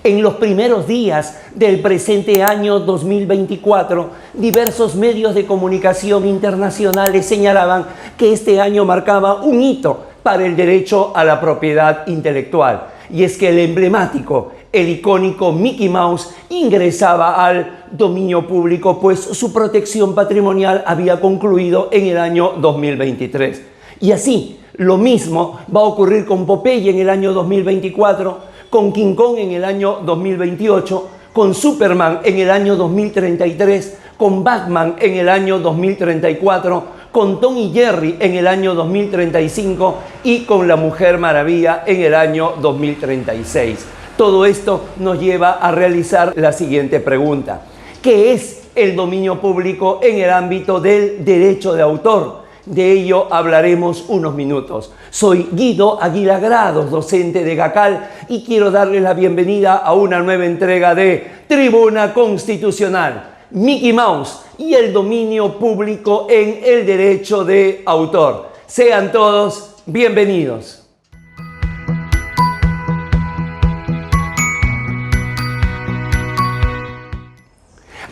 En los primeros días del presente año 2024, diversos medios de comunicación internacionales señalaban que este año marcaba un hito para el derecho a la propiedad intelectual. Y es que el emblemático, el icónico Mickey Mouse ingresaba al dominio público, pues su protección patrimonial había concluido en el año 2023. Y así, lo mismo va a ocurrir con Popeye en el año 2024, con King Kong en el año 2028, con Superman en el año 2033, con Batman en el año 2034, con Tom y Jerry en el año 2035 y con la Mujer Maravilla en el año 2036. Todo esto nos lleva a realizar la siguiente pregunta: ¿qué es el dominio público en el ámbito del derecho de autor? De ello hablaremos unos minutos. Soy Guido Aguilar Grados, docente de GACAL, y quiero darles la bienvenida a una nueva entrega de Tribuna Constitucional, Mickey Mouse y el dominio público en el derecho de autor. Sean todos bienvenidos.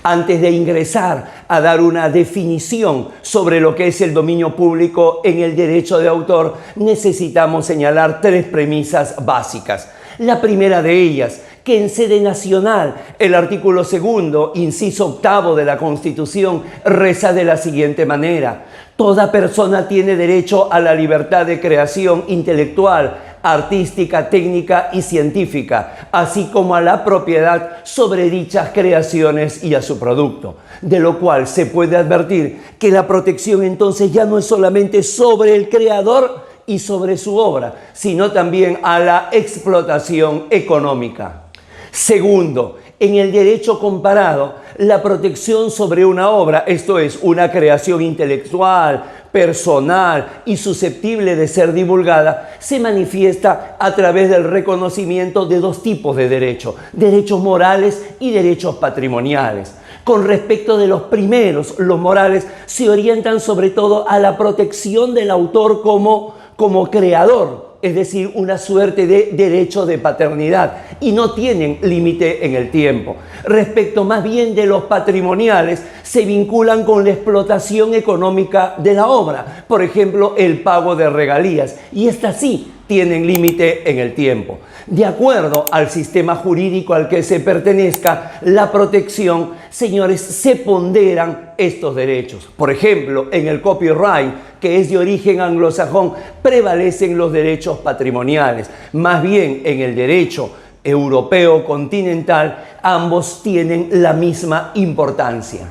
Antes de ingresar a dar una definición sobre lo que es el dominio público en el derecho de autor, necesitamos señalar tres premisas básicas. La primera de ellas, que en sede nacional el artículo 2, inciso 8 de la Constitución reza de la siguiente manera: toda persona tiene derecho a la libertad de creación intelectual, artística, técnica y científica, así como a la propiedad sobre dichas creaciones y a su producto. De lo cual se puede advertir que la protección entonces ya no es solamente sobre el creador y sobre su obra, sino también a la explotación económica. Segundo, en el derecho comparado, la protección sobre una obra, esto es, una creación intelectual, personal y susceptible de ser divulgada, se manifiesta a través del reconocimiento de dos tipos de derechos: derechos morales y derechos patrimoniales. Con respecto de los primeros, los morales se orientan sobre todo a la protección del autor como creador, es decir, una suerte de derecho de paternidad, y no tienen límite en el tiempo. Respecto más bien de los patrimoniales, se vinculan con la explotación económica de la obra, por ejemplo, el pago de regalías, y estas sí tienen límite en el tiempo. De acuerdo al sistema jurídico al que se pertenezca la protección, señores, se ponderan estos derechos. Por ejemplo, en el copyright, que es de origen anglosajón, prevalecen los derechos patrimoniales. Más bien, en el derecho europeo continental, ambos tienen la misma importancia.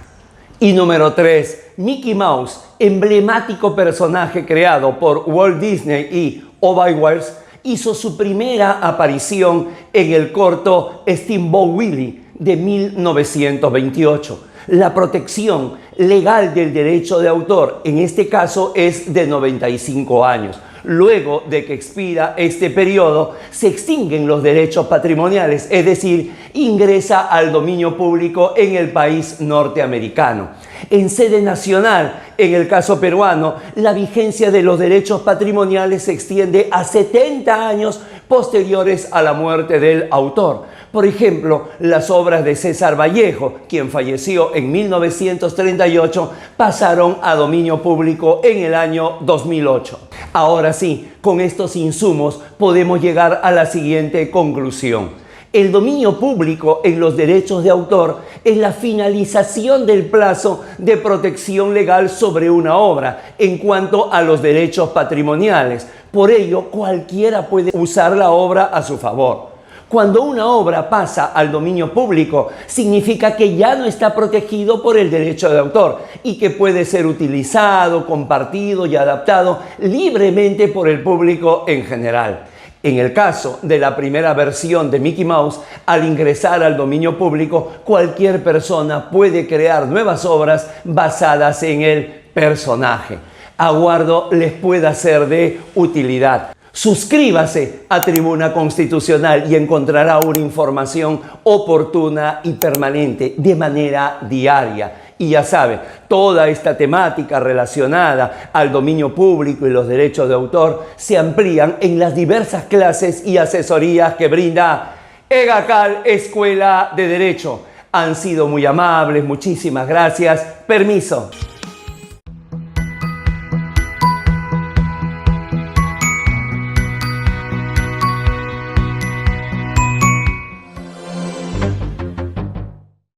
Y número 3, Mickey Mouse, emblemático personaje creado por Walt Disney y Oberweis, hizo su primera aparición en el corto Steamboat Willie de 1928. La protección legal del derecho de autor, en este caso, es de 95 años. Luego de que expira este periodo, se extinguen los derechos patrimoniales, es decir, ingresa al dominio público en el país norteamericano. En sede nacional, en el caso peruano, la vigencia de los derechos patrimoniales se extiende a 70 años posteriores a la muerte del autor. Por ejemplo, las obras de César Vallejo, quien falleció en 1938, pasaron a dominio público en el año 2008. Ahora sí, con estos insumos podemos llegar a la siguiente conclusión: el dominio público en los derechos de autor es la finalización del plazo de protección legal sobre una obra en cuanto a los derechos patrimoniales. Por ello, cualquiera puede usar la obra a su favor. Cuando una obra pasa al dominio público, significa que ya no está protegido por el derecho de autor y que puede ser utilizado, compartido y adaptado libremente por el público en general. En el caso de la primera versión de Mickey Mouse, al ingresar al dominio público, cualquier persona puede crear nuevas obras basadas en el personaje. Aguardo les pueda ser de utilidad. Suscríbase a Tribuna Constitucional y encontrará una información oportuna y permanente de manera diaria. Y ya sabe, toda esta temática relacionada al dominio público y los derechos de autor se amplían en las diversas clases y asesorías que brinda EGACAL Escuela de Derecho. Han sido muy amables, muchísimas gracias. Permiso.